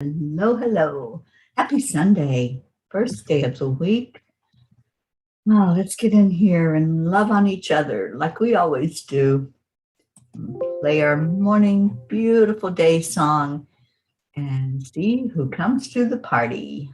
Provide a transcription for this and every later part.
Hello, hello. Happy Sunday. First day of the week. Oh, let's get in here and love on each other like we always do. Play our morning beautiful day song and see who comes to the party.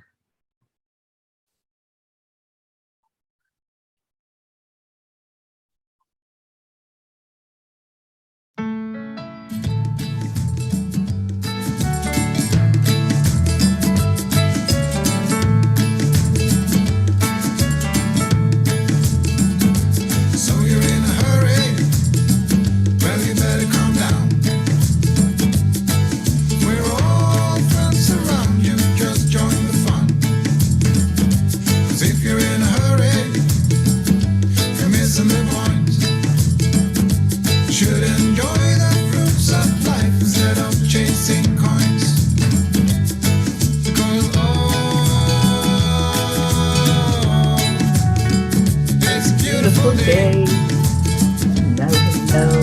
Day. Hello, hello.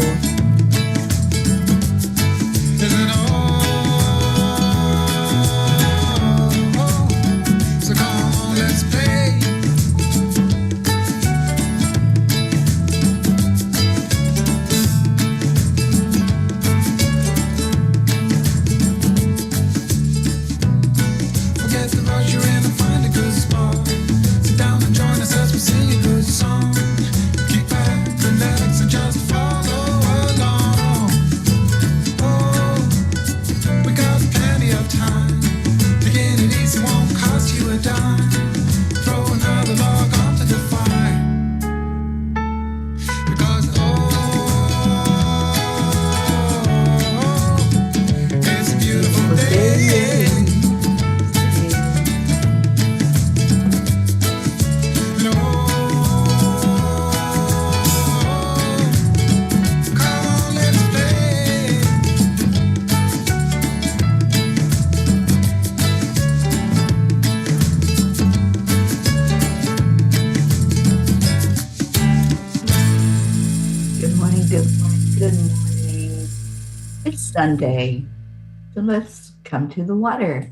So come on, let's play. Forget the rush, you're in and find a good spot. Sit down and join us as we sing a good song. Relax and just follow along. Oh, we got plenty of time. Taking it easy won't cost you a dime. Throw another log onto the fire. Because it's a beautiful day. Good morning. It's Sunday, so let's come to the water.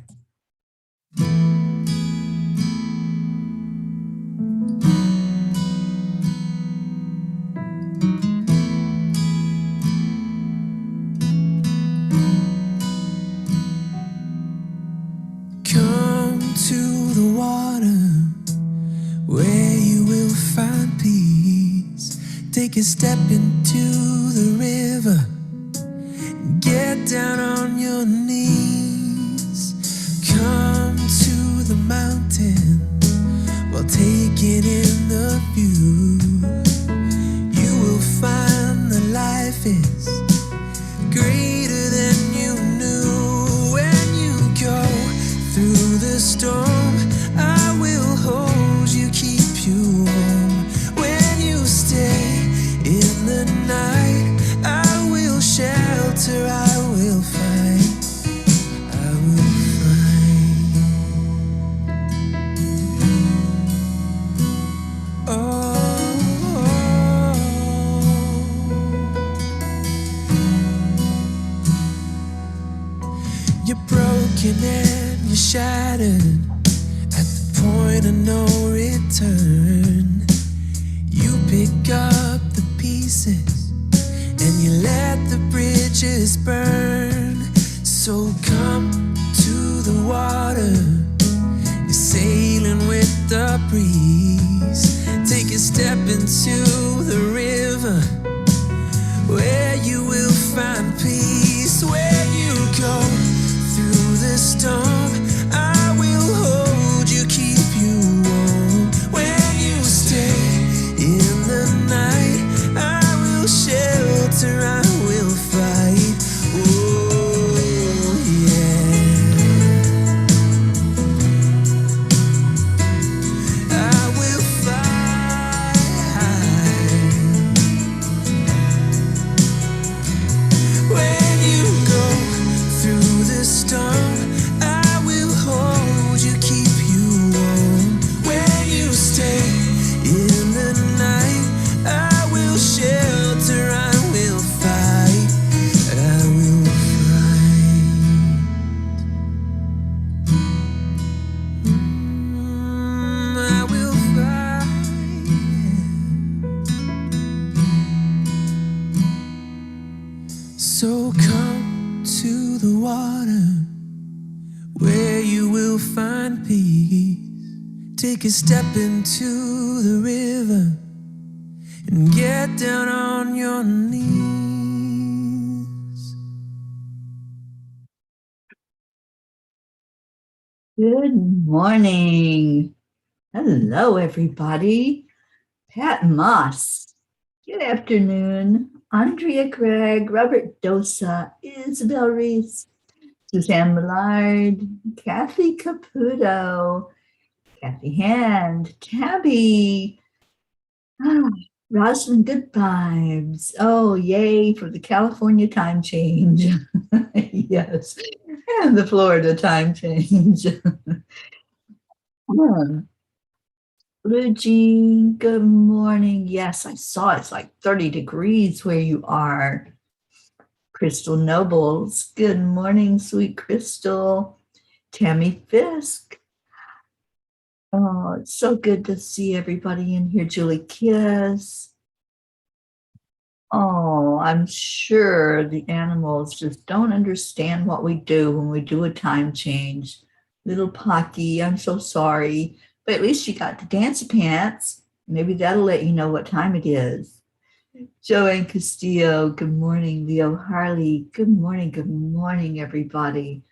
Come to the water where you will find peace. Take a step into the river. Get down on your knees. Come to the mountain while taking in the view. You will find that life is greater than you knew. When you go through the storm, I will hold you, keep you warm. When you stay in the night, I will shelter, I will fight, I will fight. You're broken and you're shattered at the point of no return. You pick up the pieces and you let the bridges burn. So come to the water, you're sailing with the breeze. Take a step into the river where you will find peace. Where you go through the storm, I will hold you, keep you warm. When you stay in the night, I will shelter, I will fight. Oh yeah, I will fight. you'll find peace. Take a step into the river and get down on your knees. Good morning. Hello, everybody. Pat Moss. Good afternoon. Andrea Craig, Robert Dosa, Isabel Reese, Suzanne Millard, Kathy Caputo, Kathy Hand, Tabby, Rosalind Good Vibes. Oh, yay for the California time change. Yes, and the Florida time change. Blue Jean, good morning. Yes, I saw it's like 30 degrees where you are. Crystal Nobles, good morning, sweet Crystal. Tammy Fisk. Oh, it's so good to see everybody in here. Julie Kiss. Oh, I'm sure the animals just don't understand what we do when we do a time change. Little Pocky, I'm so sorry, but at least you got the dance pants. Maybe that'll let you know what time it is. Joanne Castillo, good morning. Leo Harley, good morning, everybody.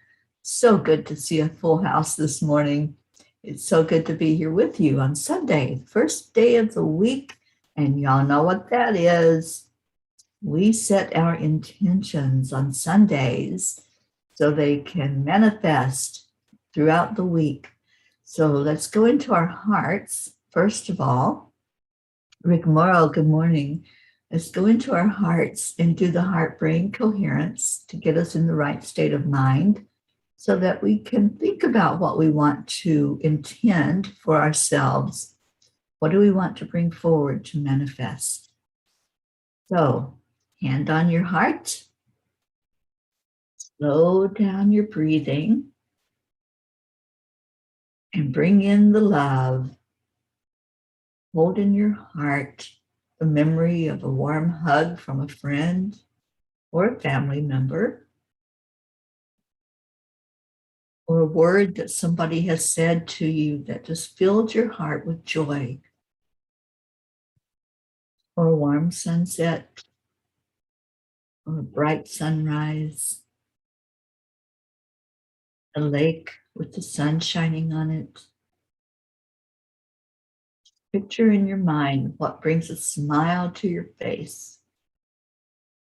So good to see a full house this morning. It's so good to be here with you on Sunday, first day of the week, and y'all know what that is. We set our intentions on Sundays so they can manifest throughout the week. So let's go into our hearts. First of all, Rick Morrow, good morning. Let's go into our hearts and do the heart-brain coherence to get us in the right state of mind so that we can think about what we want to intend for ourselves. What do we want to bring forward to manifest? So, hand on your heart. Slow down your breathing and bring in the love. Hold in your heart the memory of a warm hug from a friend or a family member, or a word that somebody has said to you that just filled your heart with joy, or a warm sunset, or a bright sunrise, a lake with the sun shining on it. Picture in your mind what brings a smile to your face.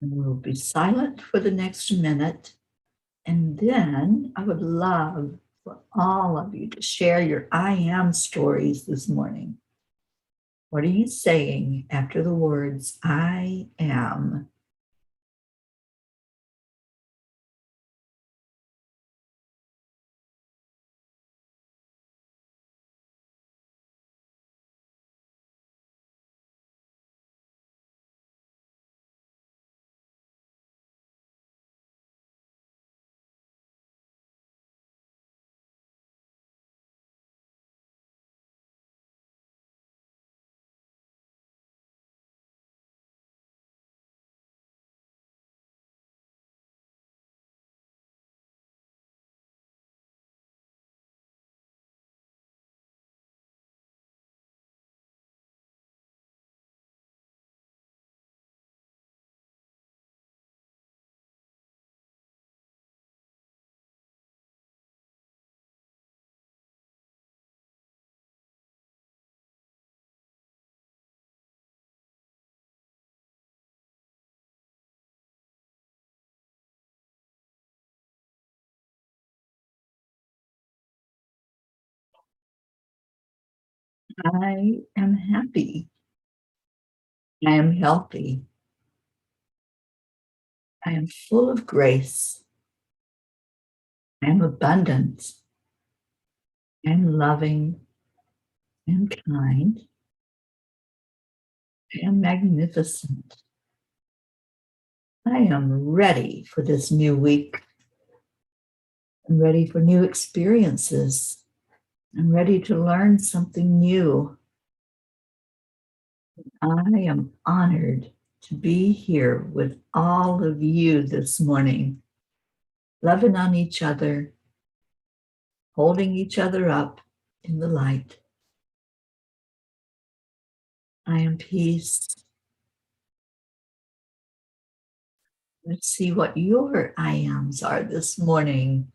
And we'll be silent for the next minute. And then I would love for all of you to share your I am stories this morning. What are you saying after the words I am? I am happy. I am healthy. I am full of grace. I am abundant. I am loving and kind. I am magnificent. I am ready for this new week. I'm ready for new experiences. I'm ready to learn something new. I am honored to be here with all of you this morning, loving on each other, holding each other up in the light. I am peace. Let's see what your I ams are this morning.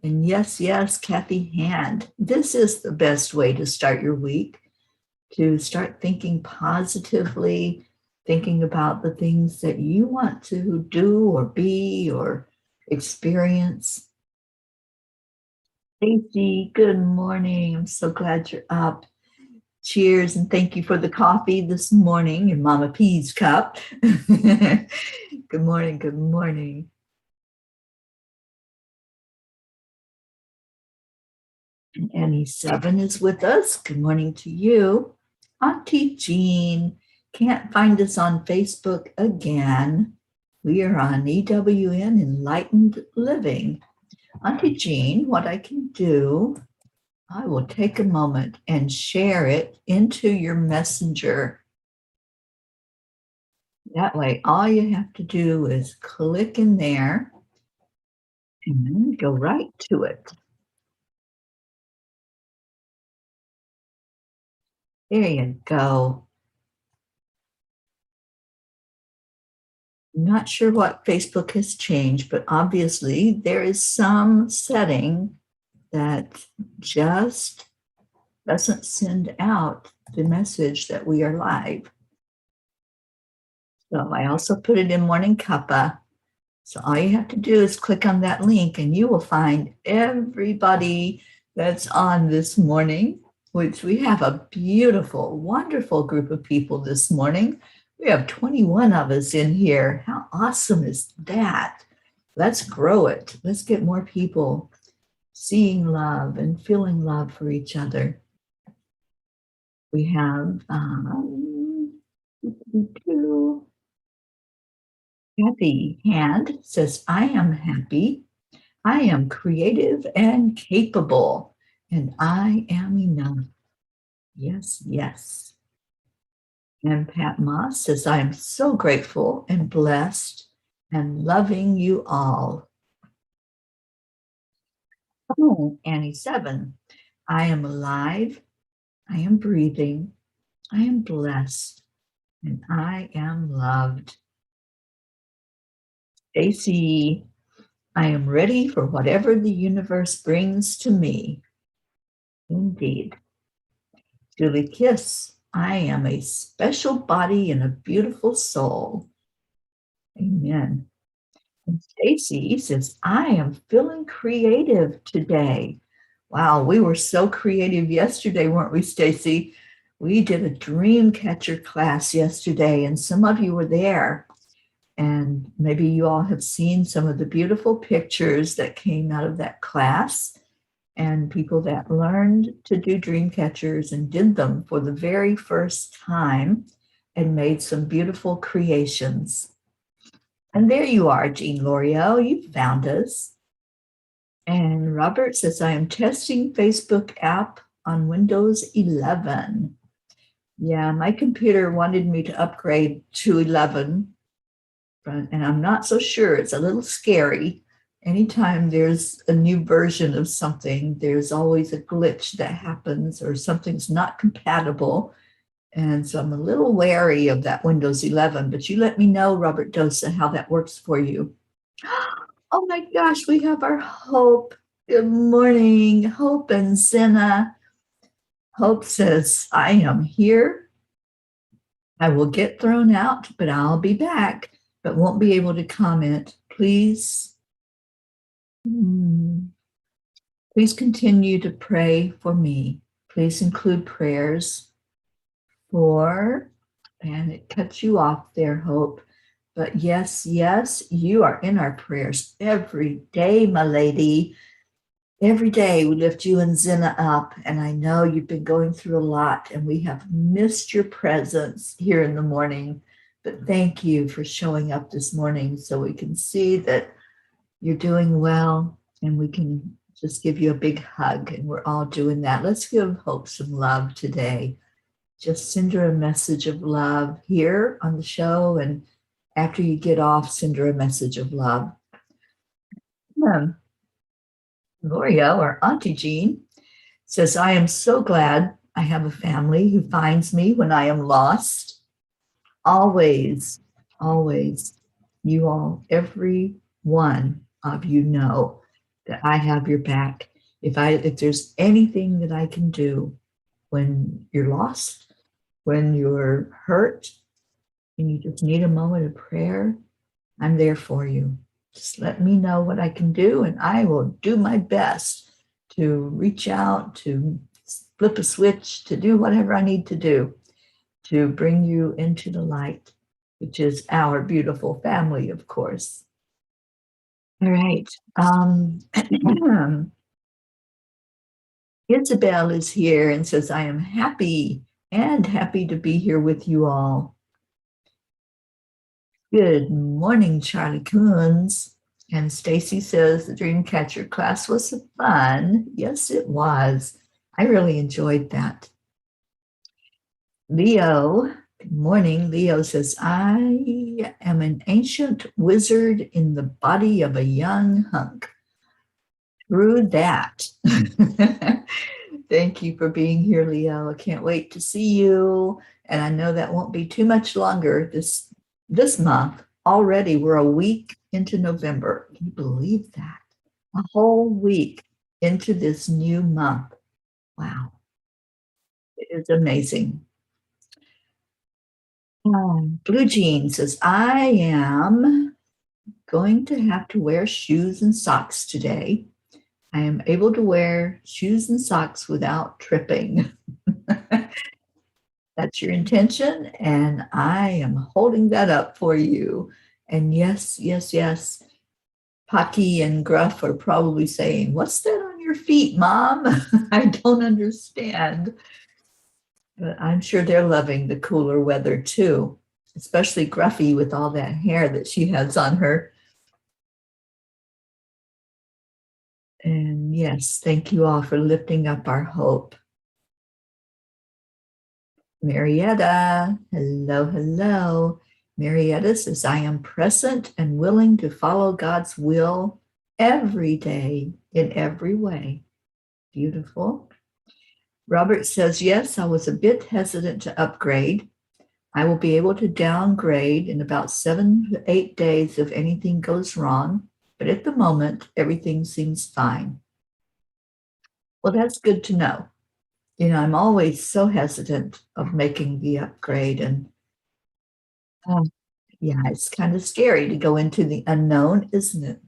And yes, yes, Kathy Hand, this is the best way to start your week, to start thinking positively, thinking about the things that you want to do or be or experience. Stacy, good morning. I'm so glad you're up. Cheers and thank you for the coffee this morning in Mama P's cup. Good morning, good morning. And Annie7 is with us. Good morning to you. Auntie Jean, can't find us on Facebook again. We are on EWN Enlightened Living. Auntie Jean, what I can do, I will take a moment and share it into your messenger. That way, all you have to do is click in there and then go right to it. There you go. I'm not sure what Facebook has changed, but obviously there is some setting that just doesn't send out the message that we are live. So I also put it in Morning Cuppa. So all you have to do is click on that link and you will find everybody that's on this morning, which we have a beautiful, wonderful group of people this morning. We have 21 of us in here. How awesome is that? Let's grow it. Let's get more people seeing love and feeling love for each other. We have Kathy Hand says, I am happy. I am creative and capable, and I am enough. Yes, yes. And Pat Moss says, I am so grateful and blessed and loving you all. Oh, Annie7, I am alive, I am breathing, I am blessed, and I am loved. Stacy, I am ready for whatever the universe brings to me. Indeed. Julie Kiss, I am a special body and a beautiful soul. Amen. And Stacy says, I am feeling creative today. Wow, we were so creative yesterday, weren't we, Stacy? We did a dream catcher class yesterday, and some of you were there. And maybe you all have seen some of the beautiful pictures that came out of that class, and people that learned to do dream catchers and did them for the very first time and made some beautiful creations. And there you are, Jean L'Oreal, you found us. And Robert says, I am testing Facebook app on Windows 11. Yeah, my computer wanted me to upgrade to 11, and I'm not so sure. It's a little scary. Anytime there's a new version of something, there's always a glitch that happens or something's not compatible. And so I'm a little wary of that Windows 11, but you let me know, Robert Dosa, how that works for you. Oh my gosh, we have our Hope. Good morning, Hope and Senna. Hope says, I am here. I will get thrown out, but I'll be back, but won't be able to comment. Please continue to pray for me. Please include prayers for, and it cuts you off there, Hope. But yes, yes, you are in our prayers every day, my lady. Every day we lift you and Zena up, and I know you've been going through a lot, and we have missed your presence here in the morning. But thank you for showing up this morning so we can see that you're doing well, and we can just give you a big hug, and we're all doing that. Let's give Hope some love today. Just send her a message of love here on the show, and after you get off, send her a message of love. Gloria, or Auntie Jean, says, I am so glad I have a family who finds me when I am lost. Always, always, you all, every one of you know that I have your back. If there's anything that I can do when you're lost, when you're hurt, and you just need a moment of prayer, I'm there for you. Just let me know what I can do, and I will do my best to reach out, to flip a switch, to do whatever I need to do to bring you into the light, which is our beautiful family, of course. All right. Isabel is here and says, I am happy to be here with you all. Good morning, Charlie Coons. And Stacy says the Dreamcatcher class was fun. Yes, it was. I really enjoyed that. Leo, good morning. Leo says, I am an ancient wizard in the body of a young hunk. Through that. Thank you for being here, Leo. I can't wait to see you. And I know that won't be too much longer this month. Already we're a week into November. Can you believe that? A whole week into this new month. Wow. It is amazing. Blue Jean says, I am going to have to wear shoes and socks today. I am able to wear shoes and socks without tripping. That's your intention, and I am holding that up for you. And yes, yes, yes, Pocky and Gruff are probably saying, what's that on your feet, Mom? I don't understand. But I'm sure they're loving the cooler weather too, especially Gruffy with all that hair that she has on her. And yes, thank you all for lifting up our hope. Marietta, hello, hello. Marietta says, I am present and willing to follow God's will every day in every way. Beautiful. Robert says, yes, I was a bit hesitant to upgrade. I will be able to downgrade in about 7 to 8 days if anything goes wrong. But at the moment, everything seems fine. Well, that's good to know. You know, I'm always so hesitant of making the upgrade. And yeah, it's kind of scary to go into the unknown, isn't it?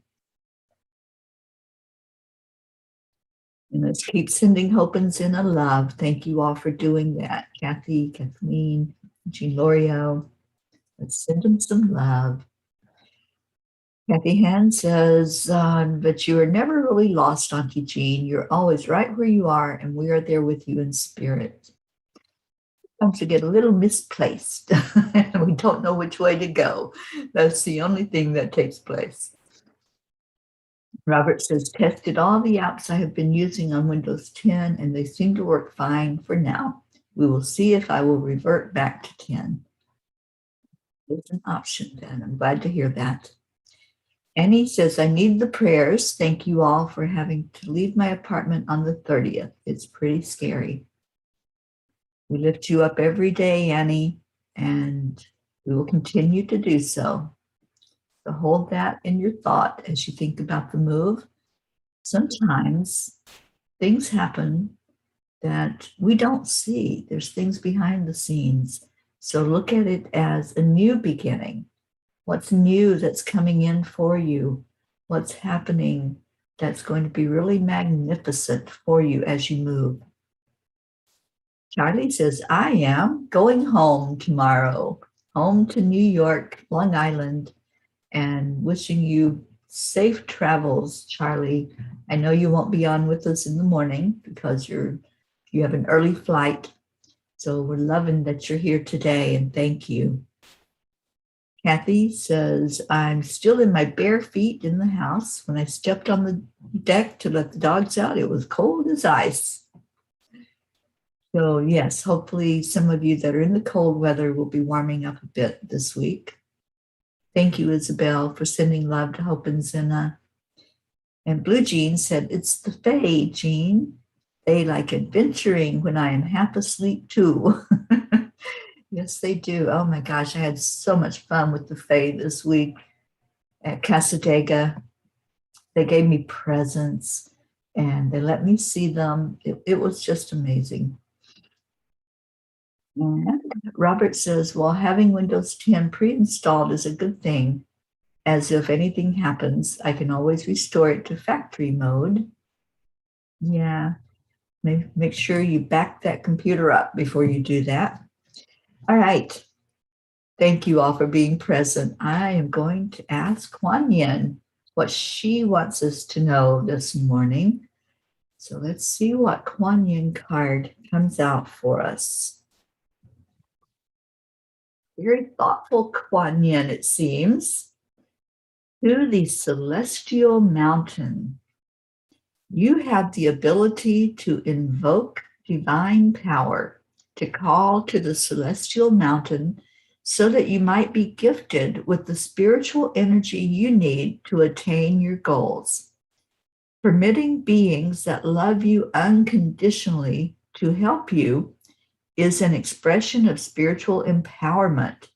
And let's keep sending hope and Zena love. Thank you all for doing that. Kathy, Kathleen, Jean Lorio. Let's send them some love. Kathy Hand says, but you are never really lost, Auntie Jean. You're always right where you are, and we are there with you in spirit. Sometimes we get a little misplaced, and we don't know which way to go. That's the only thing that takes place. Robert says, tested all the apps I have been using on Windows 10, and they seem to work fine for now. We will see if I will revert back to 10. It's an option then. I'm glad to hear that. Annie says, I need the prayers. Thank you all for having to leave my apartment on the 30th. It's pretty scary. We lift you up every day, Annie, and we will continue to do so. So hold that in your thought as you think about the move. Sometimes things happen that we don't see. There's things behind the scenes. So look at it as a new beginning. What's new that's coming in for you? What's happening that's going to be really magnificent for you as you move? Charlie says, I am going home tomorrow, home to New York, Long Island, and wishing you safe travels, Charlie. I know you won't be on with us in the morning because you have an early flight. So we're loving that you're here today, and thank you. Kathy says, I'm still in my bare feet in the house. When I stepped on the deck to let the dogs out, it was cold as ice. So yes, hopefully some of you that are in the cold weather will be warming up a bit this week. Thank you, Isabel, for sending love to Hope and Zena. And Blue Jean said, it's the Fae, Jean. They like adventuring when I am half asleep too. Yes, they do. Oh my gosh, I had so much fun with the Fae this week at Casadega. They gave me presents and they let me see them. It was just amazing. And Robert says, well, having Windows 10 pre-installed is a good thing, as if anything happens, I can always restore it to factory mode. Yeah, make sure you back that computer up before you do that. All right. Thank you all for being present. I am going to ask Kuan Yin what she wants us to know this morning. So let's see what Kuan Yin card comes out for us. Very thoughtful Kuan Yin, it seems. To the celestial mountain, you have the ability to invoke divine power, to call to the celestial mountain so that you might be gifted with the spiritual energy you need to attain your goals. Permitting beings that love you unconditionally to help you is an expression of spiritual empowerment.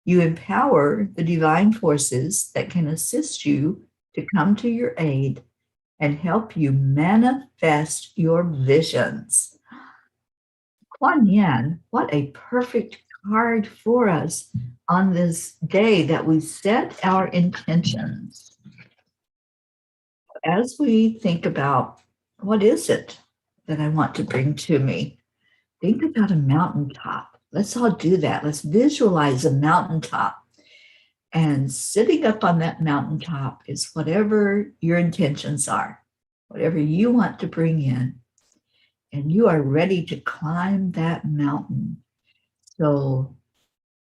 You empower the divine forces that can assist you to come to your aid and help you manifest your visions. Kuan Yin, what a perfect card for us on this day that we set our intentions. As we think about what is it that I want to bring to me, think about a mountaintop. Let's all do that. Let's visualize a mountaintop. And sitting up on that mountaintop is whatever your intentions are, whatever you want to bring in. And you are ready to climb that mountain. So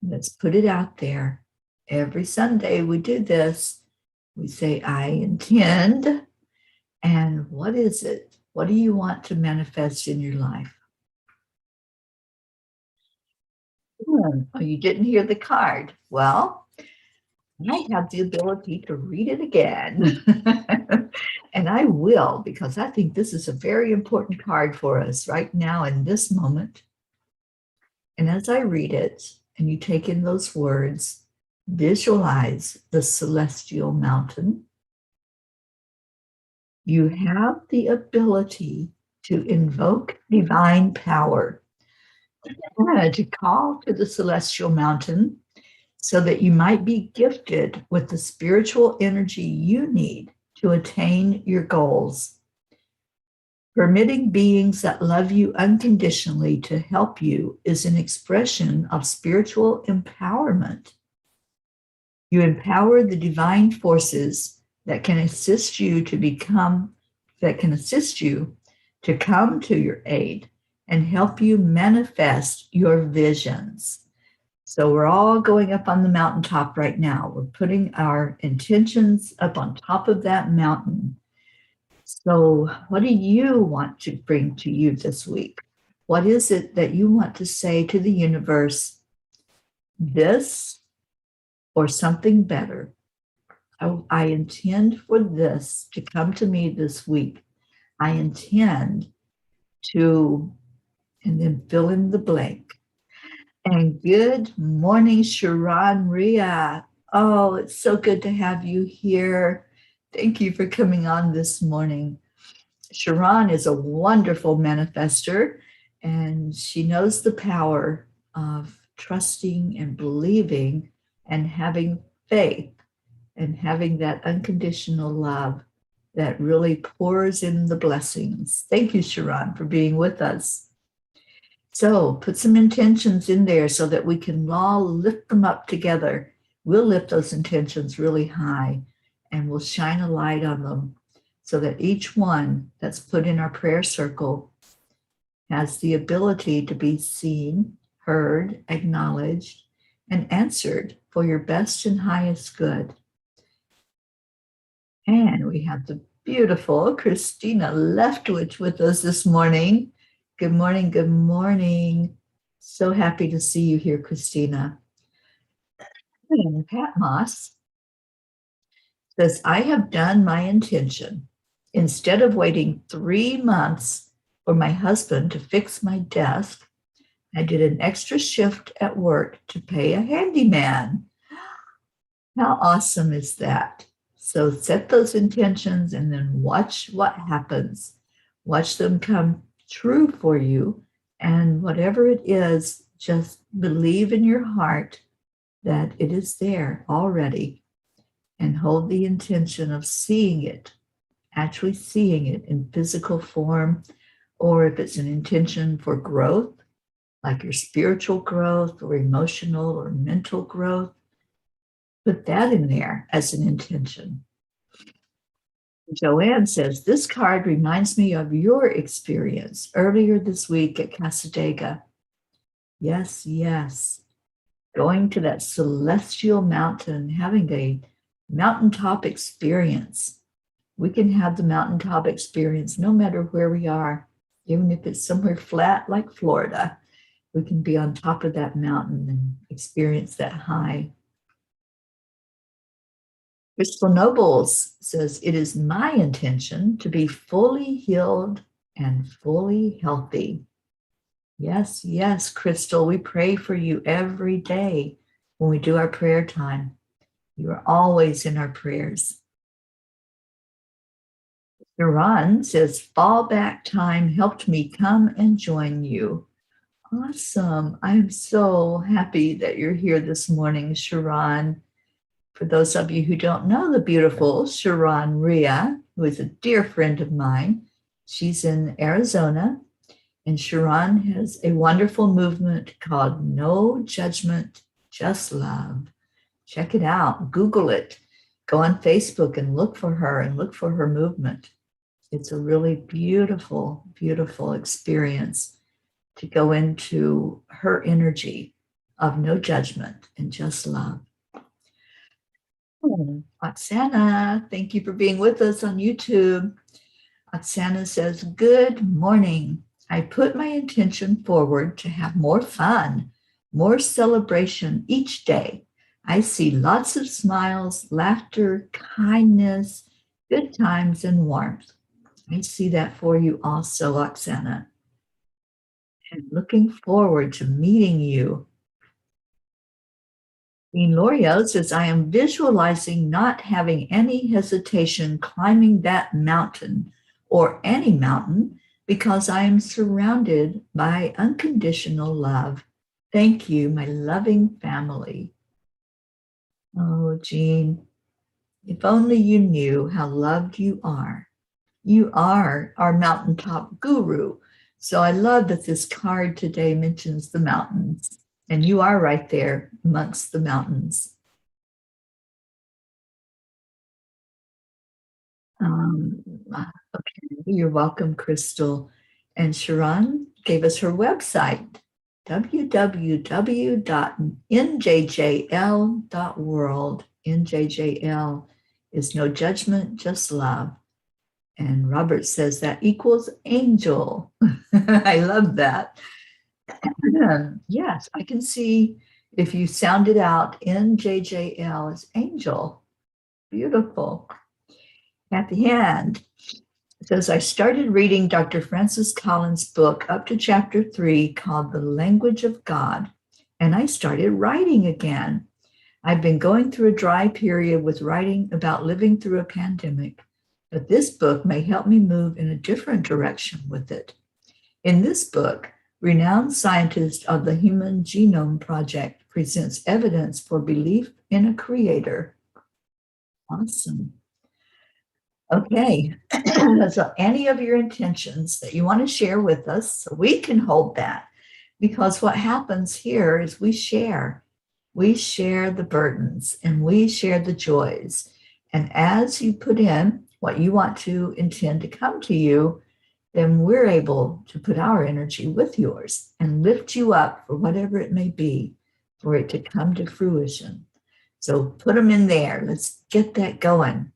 let's put it out there. Every Sunday we do this. We say, I intend. And what is it? What do you want to manifest in your life? Oh, you didn't hear the card. Well, I have the ability to read it again. And I will, because I think this is a very important card for us right now in this moment. And as I read it, and you take in those words, visualize the celestial mountain. You have the ability to invoke divine power, to call to the celestial mountain so that you might be gifted with the spiritual energy you need to attain your goals. Permitting beings that love you unconditionally to help you is an expression of spiritual empowerment. You empower the divine forces that can assist you to come to your aid and help you manifest your visions. So we're all going up on the mountaintop right now. We're putting our intentions up on top of that mountain. So what do you want to bring to you this week? What is it that you want to say to the universe? This or something better? I intend for this to come to me this week. I intend to, and then fill in the blank. And good morning, Sharon Ria. Oh, it's so good to have you here. Thank you for coming on this morning. Sharon is a wonderful manifester, and she knows the power of trusting and believing and having faith and having that unconditional love that really pours in the blessings. Thank you, Sharon, for being with us. So put some intentions in there so that we can all lift them up together. We'll lift those intentions really high and we'll shine a light on them so that each one that's put in our prayer circle has the ability to be seen, heard, acknowledged, and answered for your best and highest good. And we have the beautiful Christina Leftwich with us this morning. Good morning, good morning. So happy to see you here, Christina. And Pat Moss says, I have done my intention. Instead of waiting 3 months for my husband to fix my desk, I did an extra shift at work to pay a handyman. How awesome is that? So set those intentions and then watch what happens. Watch them come true for you. And whatever it is, just believe in your heart that it is there already and hold the intention of seeing it, actually seeing it in physical form, or if it's an intention for growth, like your spiritual growth or emotional or mental growth, put that in there as an intention. Joanne says, this card reminds me of your experience earlier this week at Casadega. Yes, yes. Going to that celestial mountain, having a mountaintop experience. We can have the mountaintop experience no matter where we are, even if it's somewhere flat like Florida. We can be on top of that mountain and experience that high. Crystal Nobles says, it is my intention to be fully healed and fully healthy. Yes, yes, Crystal, we pray for you every day when we do our prayer time. You are always in our prayers. Iran says, fallback time helped me come and join you. Awesome. I'm so happy that you're here this morning, Sharon. For those of you who don't know the beautiful Sharon Rhea, who is a dear friend of mine, she's in Arizona, and Sharon has a wonderful movement called No Judgment, Just Love. Check it out. Google it. Go on Facebook and look for her and look for her movement. It's a really beautiful, beautiful experience to go into her energy of no judgment and just love. Oksana, thank you for being with us on YouTube. Oksana says, good morning. I put my intention forward to have more fun, more celebration each day. I see lots of smiles, laughter, kindness, good times, and warmth. I see that for you also, Oksana. And looking forward to meeting you. Dean L'Oreal says, I am visualizing not having any hesitation climbing that mountain or any mountain because I am surrounded by unconditional love. Thank you, my loving family. Oh, Jean, if only you knew how loved you are. You are our mountaintop guru. So I love that this card today mentions the mountains. And you are right there amongst the mountains. Okay, you're welcome, Crystal. And Sharon gave us her website, www.njjl.world. NJJL is no judgment, just love. And Robert says that equals angel. I love that. Yes, I can see if you sound it out, NJJL is angel. Beautiful. At the end, it says, I started reading Dr. Francis Collins' book up to chapter 3 called The Language of God, and I started writing again. I've been going through a dry period with writing about living through a pandemic, but this book may help me move in a different direction with it. In this book, renowned scientist of the Human Genome Project presents evidence for belief in a creator. Awesome. Okay, so any of your intentions that you want to share with us, so we can hold that, because what happens here is we share the burdens and we share the joys. And as you put in what you want to intend to come to you, then we're able to put our energy with yours and lift you up for whatever it may be, for it to come to fruition. So put them in there. Let's get that going.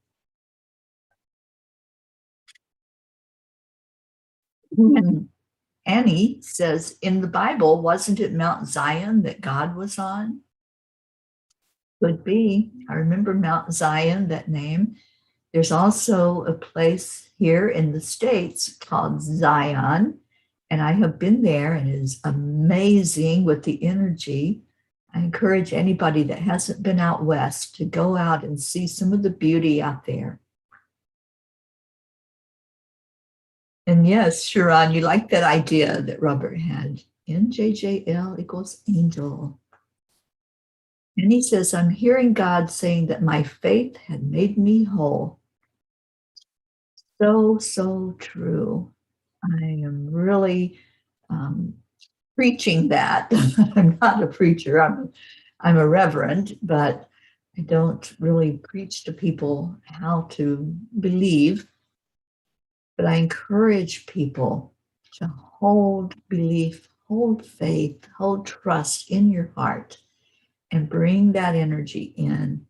Annie says, in the Bible, wasn't it Mount Zion that God was on? Could be. I remember Mount Zion, that name. There's also a place here in the States called Zion, and I have been there, and it is amazing with the energy. I encourage anybody that hasn't been out west to go out and see some of the beauty out there. And yes, Sharon, you like that idea that Robert had. NJJL equals angel. And he says, I'm hearing God saying that my faith had made me whole. So, so true. I am really preaching that. I'm not a preacher. I'm a reverend, but I don't really preach to people how to believe. But I encourage people to hold belief, hold faith, hold trust in your heart, and bring that energy in.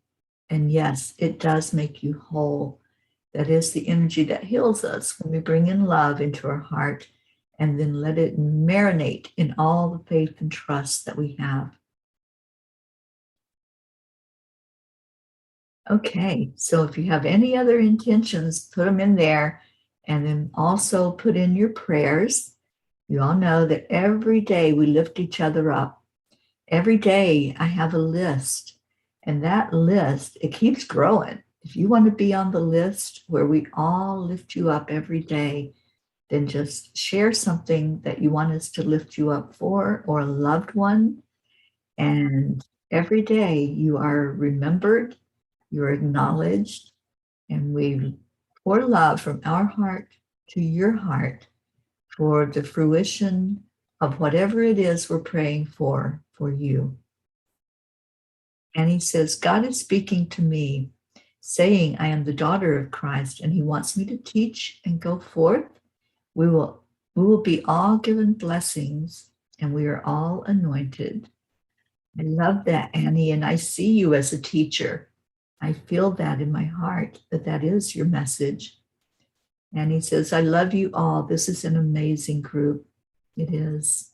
And yes, it does make you whole. That is the energy that heals us when we bring in love into our heart and then let it marinate in all the faith and trust that we have. Okay, so if you have any other intentions, put them in there, and then also put in your prayers. You all know that every day we lift each other up. Every day I have a list, and that list, it keeps growing. If you want to be on the list where we all lift you up every day, then just share something that you want us to lift you up for, or a loved one. And every day you are remembered, you're acknowledged, and we pour love from our heart to your heart for the fruition of whatever it is we're praying for you. And he says, God is speaking to me, saying, I am the daughter of Christ, and he wants me to teach and go forth. We will be all given blessings, and we are all anointed. I love that, Annie, and I see you as a teacher. I feel that in my heart, that is your message. And he says, I love you all. This is an amazing group. It is.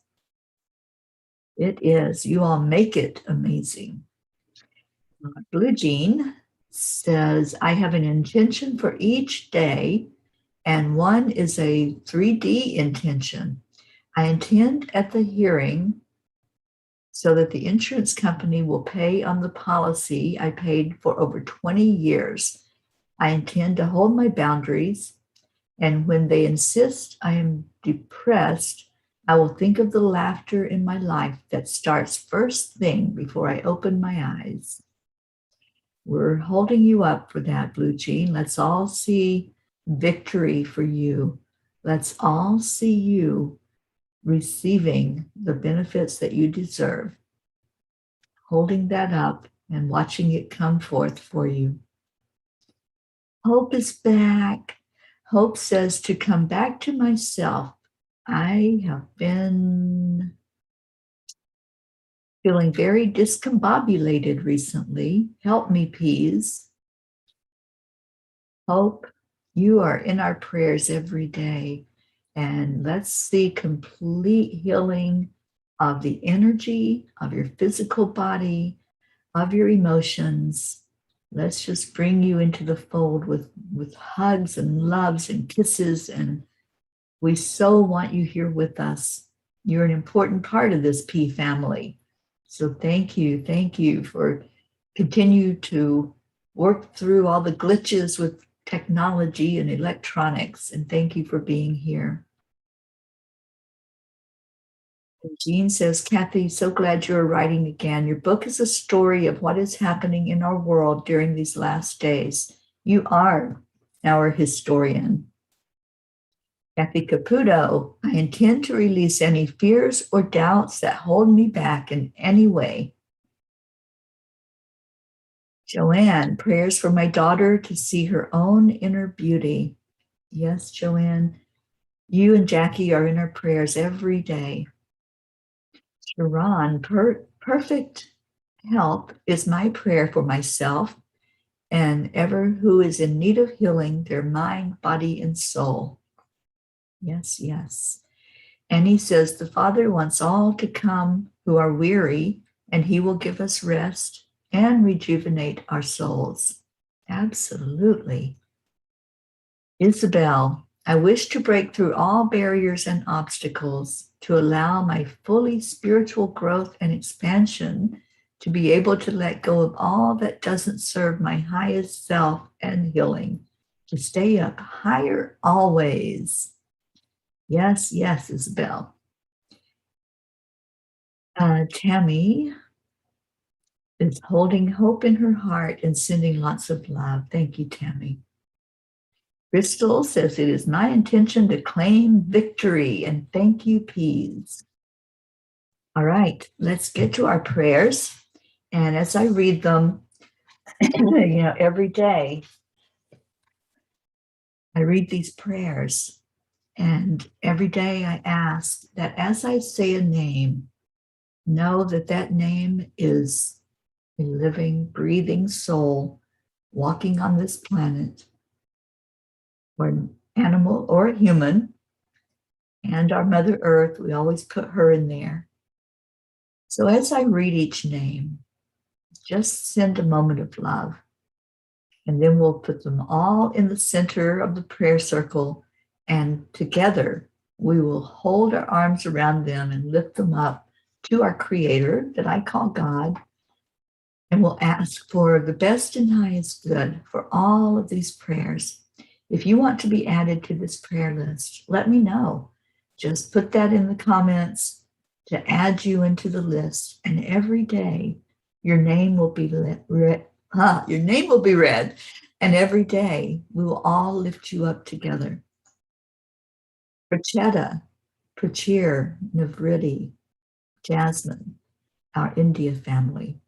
It is. You all make it amazing. Blue Jean says, I have an intention for each day, and one is a 3D intention. I intend at the hearing so that the insurance company will pay on the policy I paid for over 20 years. I intend to hold my boundaries, and when they insist I am depressed, I will think of the laughter in my life that starts first thing before I open my eyes. We're holding you up for that, Blue Jean. Let's all see victory for you. Let's all see you receiving the benefits that you deserve, holding that up and watching it come forth for you. Hope is back. Hope says to come back to myself. I have been feeling very discombobulated recently. Help me, please. Hope, you are in our prayers every day. And let's see complete healing of the energy of your physical body, of your emotions. Let's just bring you into the fold with hugs and loves and kisses. And we so want you here with us. You're an important part of this P family. So thank you for continue to work through all the glitches with technology and electronics. And thank you for being here. And Jean says, Kathy, so glad you're writing again. Your book is a story of what is happening in our world during these last days. You are our historian. Kathy Caputo, I intend to release any fears or doubts that hold me back in any way. Joanne, prayers for my daughter to see her own inner beauty. Yes, Joanne, you and Jackie are in our prayers every day. Sharon, perfect health is my prayer for myself and ever who is in need of healing their mind, body, and soul. Yes, yes. And he says, the Father wants all to come who are weary, and he will give us rest and rejuvenate our souls. Absolutely. Isabel, I wish to break through all barriers and obstacles to allow my fully spiritual growth and expansion to be able to let go of all that doesn't serve my highest self and healing, to stay up higher always. Yes, yes, Isabel. Tammy is holding hope in her heart and sending lots of love. Thank you, Tammy. Crystal says it is my intention to claim victory, and thank you, Peas. All right, let's get to our prayers. And as I read them, every day I read these prayers, and every day I ask that as I say a name, know that that name is a living, breathing soul walking on this planet, or an animal or a human, and our Mother Earth, we always put her in there. So as I read each name, just send a moment of love, and then we'll put them all in the center of the prayer circle, and together we will hold our arms around them and lift them up to our Creator that I call God, and we'll ask for the best and highest good for all of these prayers. If you want to be added to this prayer list, let me know. Just put that in the comments to add you into the list, and every day your name will be read. Your name will be read, and every day we will all lift you up together. Prachetta, Prachir, Navriti, Jasmine, our India family.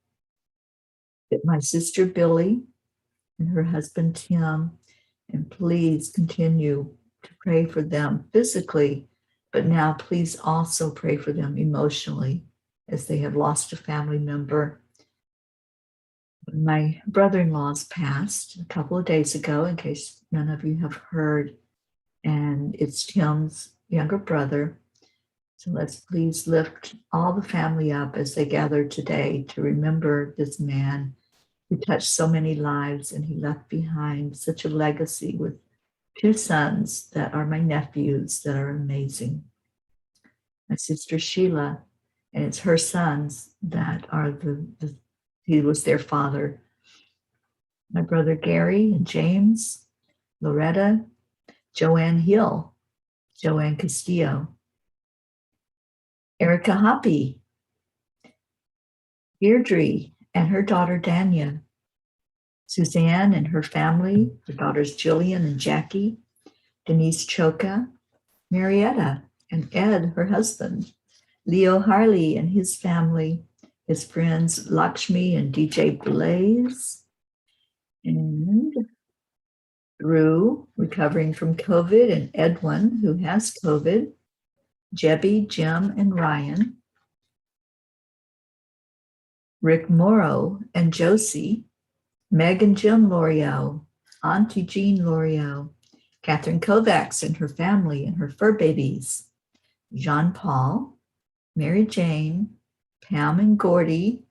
My sister Billy and her husband Tim, and please continue to pray for them physically, but now please also pray for them emotionally as they have lost a family member. My brother-in-law's passed a couple of days ago, in case none of you have heard, and it's Tim's younger brother. So let's please lift all the family up as they gather today to remember this man who touched so many lives, and he left behind such a legacy with 2 sons that are my nephews that are amazing. My sister Sheila, and it's her sons that are he was their father. My brother Gary and James, Loretta, Joanne Hill, Joanne Castillo, Erica Hoppy, Deirdre and her daughter Dania, Suzanne and her family, her daughters Jillian and Jackie, Denise Choka, Marietta and Ed, her husband, Leo Harley and his family, his friends Lakshmi and DJ Blaze, and Drew, recovering from COVID, and Edwin, who has COVID, Jebby, Jim, and Ryan, Rick Morrow and Josie, Meg and Jim L'Oreal, Auntie Jean L'Oreal, Catherine Kovacs and her family and her fur babies, Jean Paul, Mary Jane, Pam and Gordy,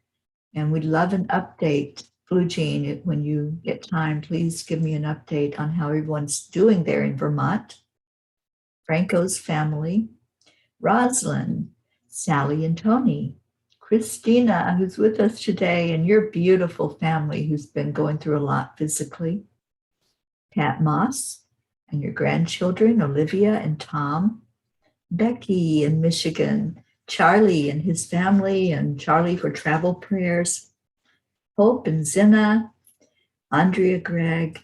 and we'd love an update. Blue Jean, when you get time, please give me an update on how everyone's doing there in Vermont. Franco's family, Roslyn, Sally and Tony, Christina, who's with us today, and your beautiful family who's been going through a lot physically. Pat Moss and your grandchildren, Olivia and Tom. Becky in Michigan, Charlie and his family, and Charlie for travel prayers. Hope and Zena, Andrea Gregg,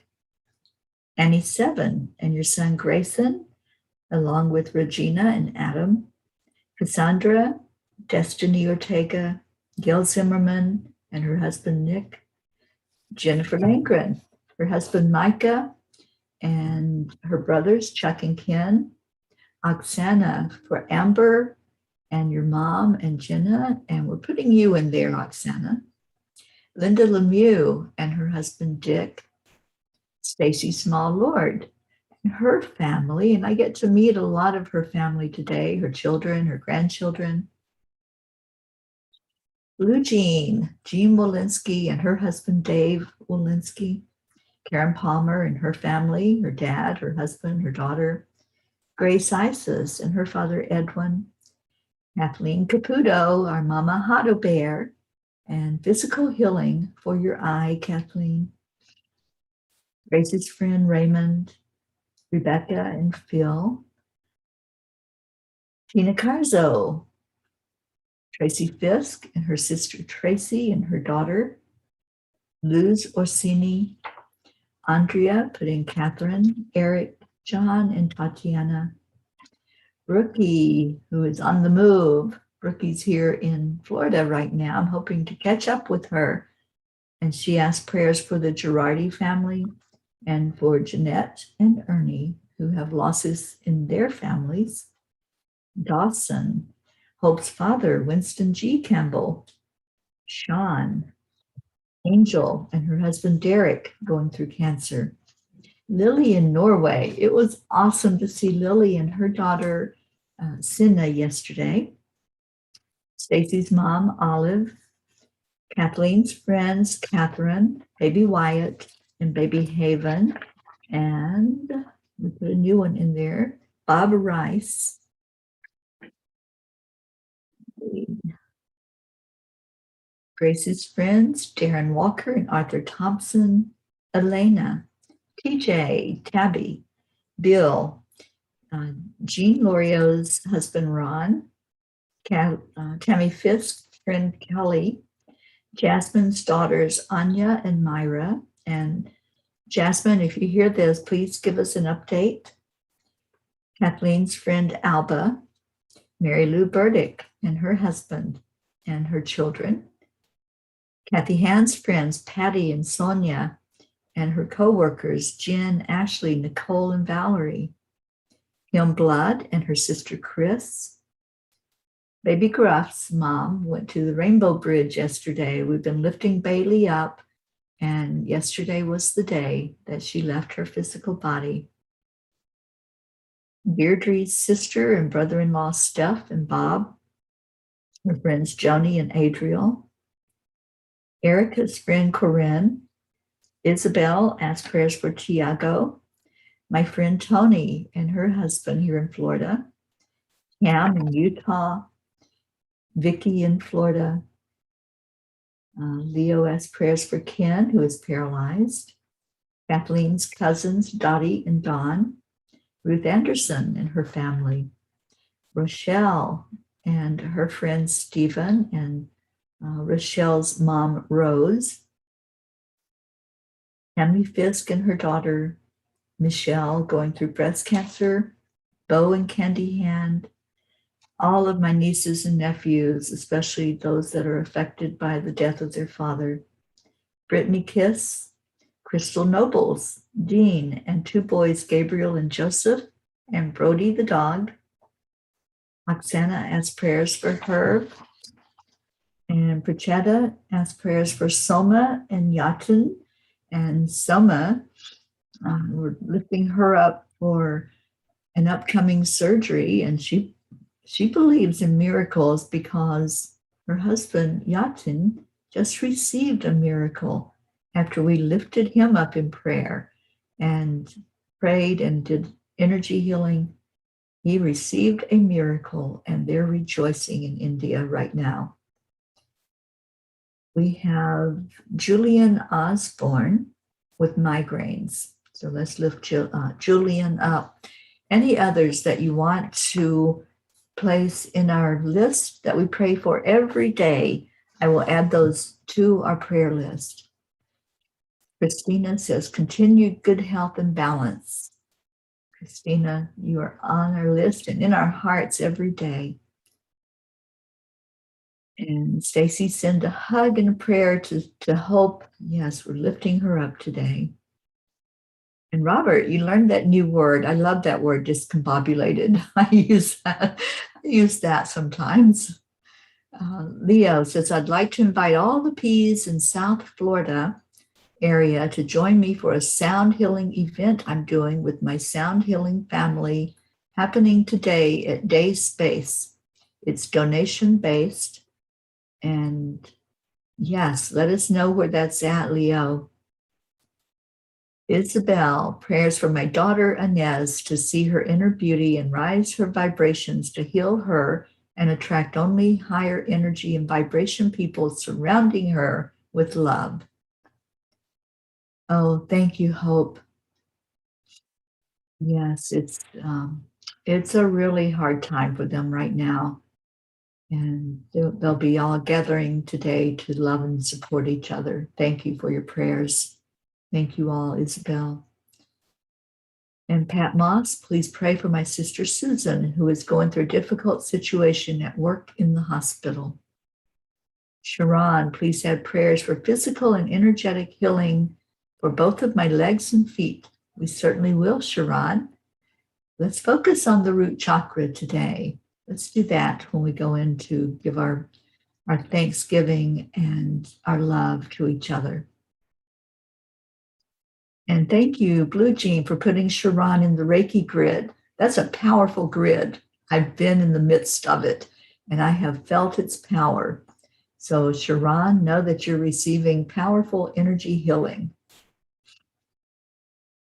Annie Seven, and your son Grayson, along with Regina and Adam. Cassandra, Destiny Ortega, Gail Zimmerman and her husband Nick, Jennifer Langren, her husband Micah, and her brothers Chuck and Ken, Oksana for Amber and your mom and Jenna, and we're putting you in there, Oksana. Linda Lemieux and her husband Dick, Stacy Small Lord and her family, and I get to meet a lot of her family today, her children, her grandchildren. Blue Jean, Jean Walensky and her husband Dave Walensky, Karen Palmer and her family, her dad, her husband, her daughter. Grace Isis and her father, Edwin. Kathleen Caputo, our mama Hado Bear, and physical healing for your eye, Kathleen. Grace's friend, Raymond, Rebecca and Phil. Tina Carzo, Tracy Fisk and her sister Tracy and her daughter, Luz Orsini, Andrea, put in Catherine, Eric, John, and Tatiana. Brookie, who is on the move. Brookie's here in Florida right now. I'm hoping to catch up with her. And she asked prayers for the Girardi family and for Jeanette and Ernie, who have losses in their families. Dawson, Hope's father, Winston G. Campbell. Sean, Angel, and her husband Derek going through cancer. Lily in Norway. It was awesome to see Lily and her daughter, Sinna, yesterday. Stacy's mom, Olive. Kathleen's friends, Catherine, baby Wyatt, and baby Haven. And we put a new one in there, Bob Rice. Grace's friends, Darren Walker and Arthur Thompson, Elena, TJ, Tabby, Bill, Jean Lorio's husband, Ron, Tammy Fisk's friend, Kelly, Jasmine's daughters, Anya and Myra. And Jasmine, if you hear this, please give us an update. Kathleen's friend, Alba, Mary Lou Burdick and her husband and her children. Kathy Hand's friends, Patty and Sonia, and her co-workers, Jen, Ashley, Nicole, and Valerie. Kim Blood and her sister, Chris. Baby Gruff's mom went to the Rainbow Bridge yesterday. We've been lifting Bailey up, and yesterday was the day that she left her physical body. Deirdre's sister and brother-in-law, Steph and Bob. Her friends, Joni and Adriel. Erica's friend, Corinne. Isabel asked prayers for Tiago. My friend, Tony, and her husband here in Florida. Cam in Utah. Vicky in Florida. Leo asked prayers for Ken, who is paralyzed. Kathleen's cousins, Dottie and Dawn. Ruth Anderson and her family. Rochelle and her friend Stephen and Rochelle's mom, Rose. Tammy Fisk and her daughter, Michelle, going through breast cancer. Bo and Candy Hand. All of my nieces and nephews, especially those that are affected by the death of their father. Brittany Kiss, Crystal Nobles, Dean, and two boys, Gabriel and Joseph, and Brody the dog. Oksana asked prayers for her. And Prachetta asked prayers for Soma and Yatin. And Soma, we're lifting her up for an upcoming surgery, and she believes in miracles because her husband, Yatin, just received a miracle after we lifted him up in prayer and prayed and did energy healing. He received a miracle, and they're rejoicing in India right now. We have Julian Osborne with migraines. So let's lift Julian up. Any others that you want to place in our list that we pray for every day, I will add those to our prayer list. Christina says, continued good health and balance. Christina, you are on our list and in our hearts every day. And Stacy, send a hug and a prayer to Hope. Yes, we're lifting her up today. And Robert, you learned that new word. I love that word, discombobulated. I use that sometimes. Leo says, I'd like to invite all the P's in South Florida area to join me for a sound healing event I'm doing with my sound healing family happening today at Day Space. It's donation based. And yes, let us know where that's at, Leo. Isabel, prayers for my daughter Inez to see her inner beauty and rise her vibrations to heal her and attract only higher energy and vibration people surrounding her with love. Oh, thank you, Hope. Yes, it's a really hard time for them right now. And they'll be all gathering today to love and support each other. Thank you for your prayers. Thank you all, Isabel. And Pat Moss, please pray for my sister Susan, who is going through a difficult situation at work in the hospital. Sharon, please add prayers for physical and energetic healing for both of my legs and feet. We certainly will, Sharon. Let's focus on the root chakra today. Let's do that when we go in to give our thanksgiving and our love to each other. And thank you, Blue Jean, for putting Sharon in the Reiki grid. That's a powerful grid. I've been in the midst of it, and I have felt its power. So, Sharon, know that you're receiving powerful energy healing.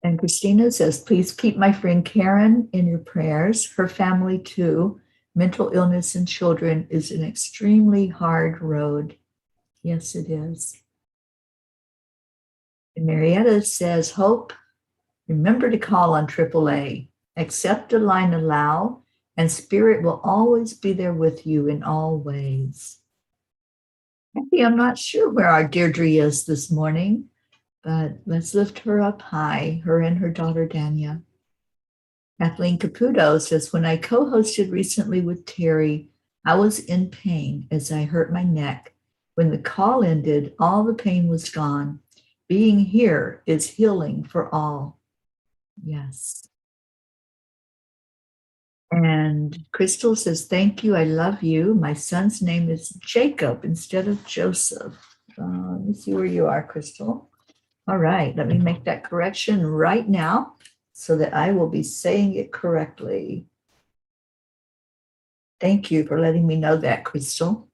And Christina says, please keep my friend Karen in your prayers. Her family, too. Mental illness in children is an extremely hard road. Yes, it is. And Marietta says, Hope, remember to call on AAA. Accept, align, allow, and Spirit will always be there with you in all ways. Maybe I'm not sure where our Deirdre is this morning, but let's lift her up high, her and her daughter, Dania. Kathleen Caputo says, when I co-hosted recently with Teri, I was in pain as I hurt my neck. When the call ended, all the pain was gone. Being here is healing for all. Yes. And Crystal says, thank you. I love you. My son's name is Jacob instead of Joseph. Let me see where you are, Crystal. All right. Let me make that correction right now so that I will be saying it correctly. Thank you for letting me know that, Crystal.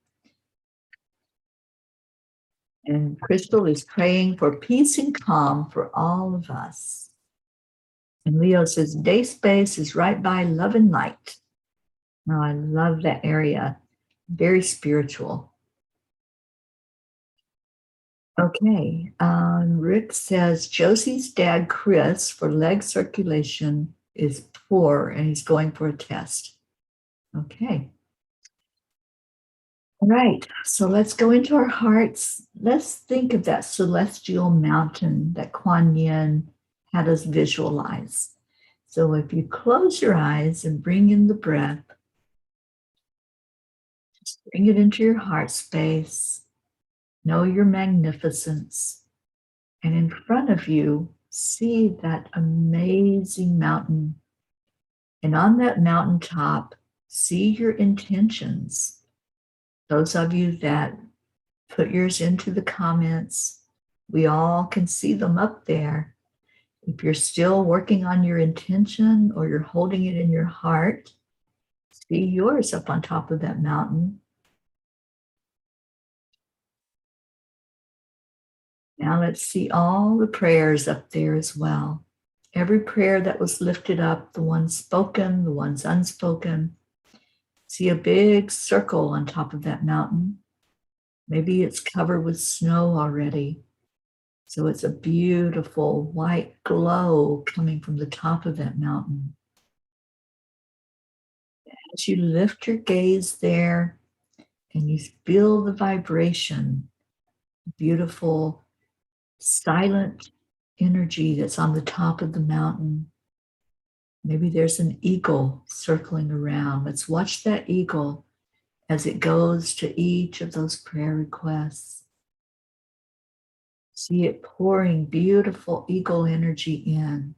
And Crystal is praying for peace and calm for all of us. And Leo says, day space is right by love and light. Oh, I love that area. Very spiritual. Okay. Rick says, Josie's dad, Chris, for leg circulation is poor and he's going for a test. Okay. All right. So let's go into our hearts. Let's think of that celestial mountain that Kuan Yin had us visualize. So if you close your eyes and bring in the breath, just bring it into your heart space. Know your magnificence. And in front of you, see that amazing mountain. And on that mountaintop, see your intentions. Those of you that put yours into the comments, we all can see them up there. If you're still working on your intention or you're holding it in your heart, see yours up on top of that mountain. Now let's see all the prayers up there as well. Every prayer that was lifted up, the ones spoken, the ones unspoken. See a big circle on top of that mountain. Maybe it's covered with snow already. So it's a beautiful white glow coming from the top of that mountain. As you lift your gaze there and you feel the vibration, beautiful, silent energy that's on the top of the mountain. Maybe there's an eagle circling around. Let's watch that eagle as it goes to each of those prayer requests. See it pouring beautiful eagle energy in.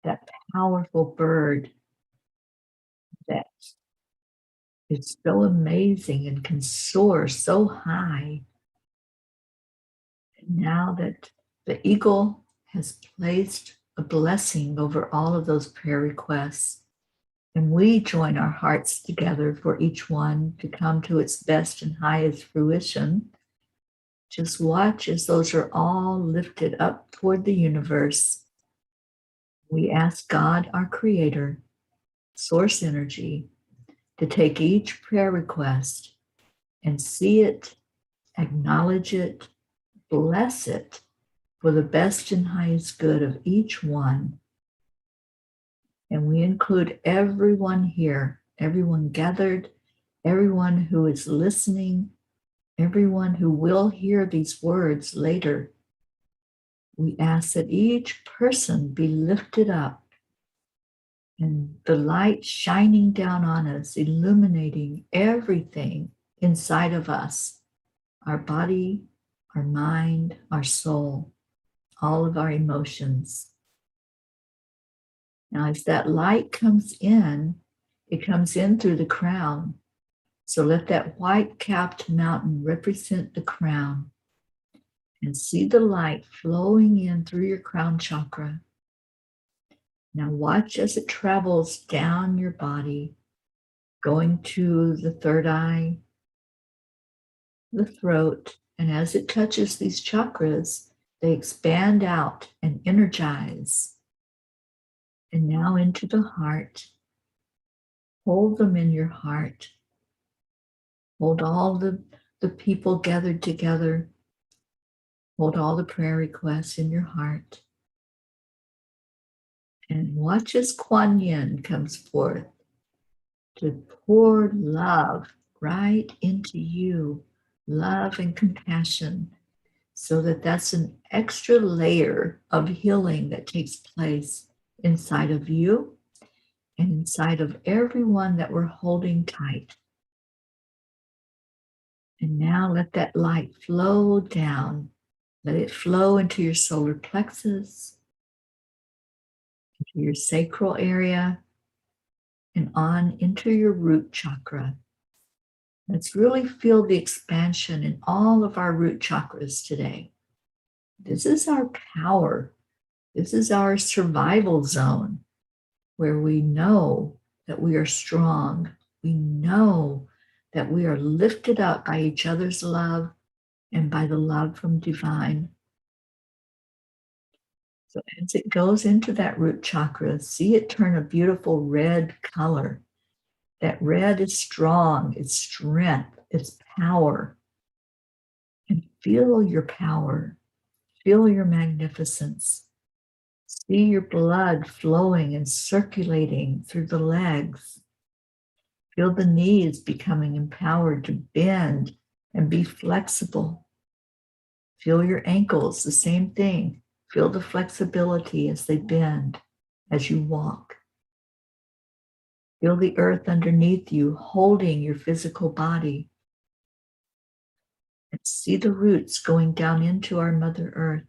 That powerful bird that is so amazing and can soar so high. And now that the eagle has placed a blessing over all of those prayer requests, and we join our hearts together for each one to come to its best and highest fruition, Just watch as those are all lifted up toward the universe. We ask God, our Creator, Source Energy, to take each prayer request and see it, acknowledge it, bless it for the best and highest good of each one. And we include everyone here, everyone gathered, everyone who is listening, everyone who will hear these words later. We ask that each person be lifted up and the light shining down on us, illuminating everything inside of us, our body, our mind, our soul, all of our emotions. Now, as that light comes in, it comes in through the crown. So let that white-capped mountain represent the crown, and see the light flowing in through your crown chakra. Now watch as it travels down your body, going to the third eye, the throat, and as it touches these chakras, they expand out and energize. And now into the heart. Hold them in your heart. Hold all the people gathered together. Hold all the prayer requests in your heart. And watch as Kuan Yin comes forth to pour love right into you, love and compassion, so that that's an extra layer of healing that takes place inside of you and inside of everyone that we're holding tight. And now let that light flow down. Let it flow into your solar plexus, into your sacral area, and on into your root chakra. Let's really feel the expansion in all of our root chakras today. This is our power. This is our survival zone where we know that we are strong. We know that we are lifted up by each other's love and by the love from divine. So as it goes into that root chakra, see it turn a beautiful red color. That red is strong, it's strength, it's power. And feel your power, feel your magnificence. See your blood flowing and circulating through the legs. Feel the knees becoming empowered to bend and be flexible. Feel your ankles, the same thing. Feel the flexibility as they bend as you walk. Feel the earth underneath you holding your physical body. And see the roots going down into our Mother Earth.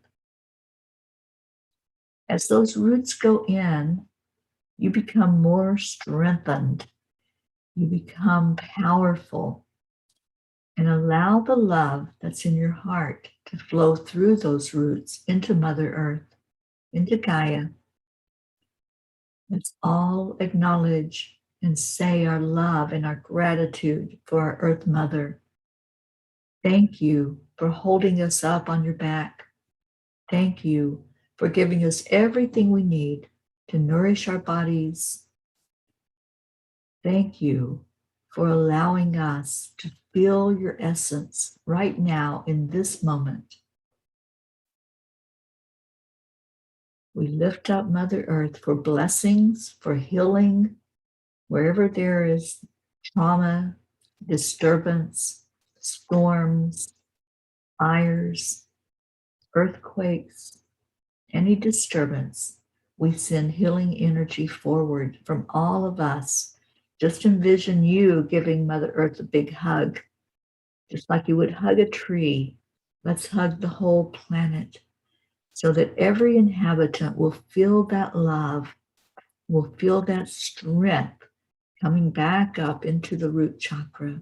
As those roots go in, you become more strengthened. You become powerful. And allow the love that's in your heart to flow through those roots into Mother Earth, into Gaia. Let's all acknowledge and say our love and our gratitude for our Earth Mother. Thank you for holding us up on your back. Thank you for giving us everything we need to nourish our bodies. Thank you for allowing us to feel your essence right now in this moment. We lift up Mother Earth for blessings, for healing, wherever there is trauma, disturbance, storms, fires, earthquakes, any disturbance. We send healing energy forward from all of us. Just envision you giving Mother Earth a big hug, just like you would hug a tree. Let's hug the whole planet so that every inhabitant will feel that love, will feel that strength coming back up into the root chakra.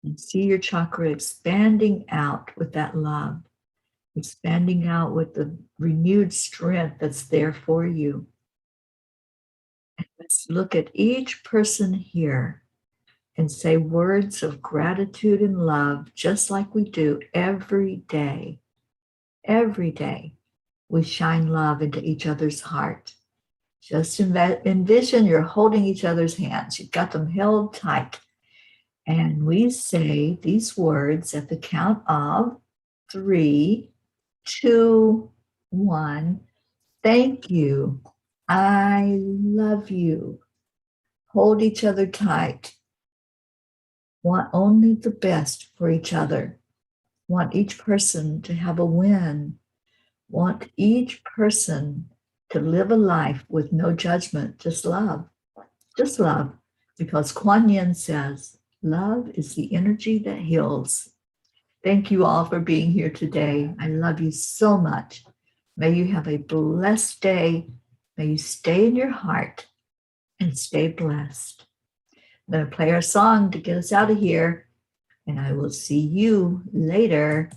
And see your chakra expanding out with that love, expanding out with the renewed strength that's there for you. And let's look at each person here and say words of gratitude and love, just like we do every day. Every day, we shine love into each other's heart. Just envision you're holding each other's hands. You've got them held tight. And we say these words at the count of 3, 2, 1. Thank you. I love you. Hold each other tight. Want only the best for each other. Want each person to have a win. Want each person to live a life with no judgment, just love. Just love. Because Kuan Yin says, love is the energy that heals. Thank you all for being here today. I love you so much. May you have a blessed day. May you stay in your heart and stay blessed. I'm going to play our song to get us out of here, and I will see you later.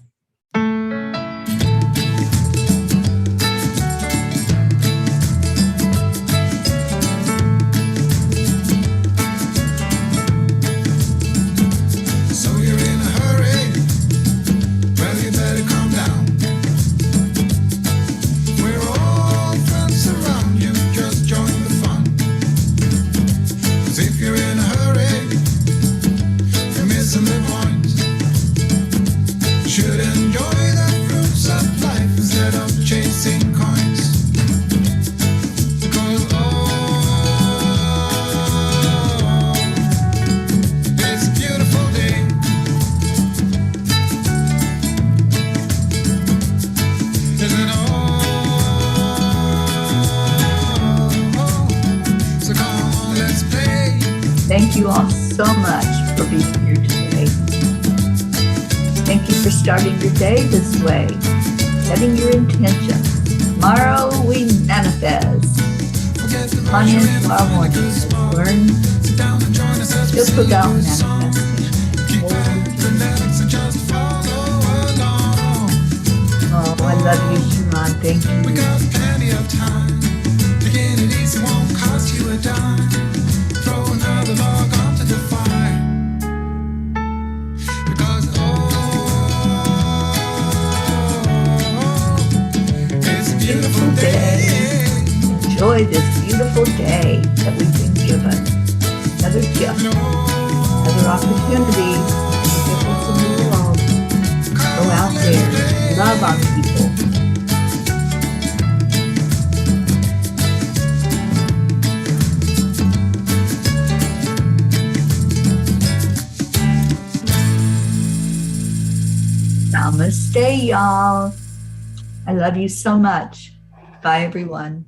So you're in a hurry? Well, you better calm down. We're all friends around you, just join the fun. 'Cause if you're in a hurry, you're missing the point. Should enjoy the fruits of life instead of chasing coins. Because it's a beautiful day. Isn't so come on, let's play. Thank you all so much for being here today. Thank you for starting your day this way, setting your intentions. Tomorrow we manifest. Forget the Come on in rush, you're in tomorrow a morning. good Let's spot. learn Sit down and join us as we just sing a without good song. manifesting. Keep back, relax, and just follow along. Oh, I love you, Sharon. Thank We you. got plenty of time. Taking it easy won't cost you a dime. Throw another log onto the fire. Because it's a beautiful day. Enjoy this beautiful day that we've been given. Another gift, another opportunity to make a difference in the world. Go out there, love on people. Namaste, y'all. I love you so much. Bye, everyone.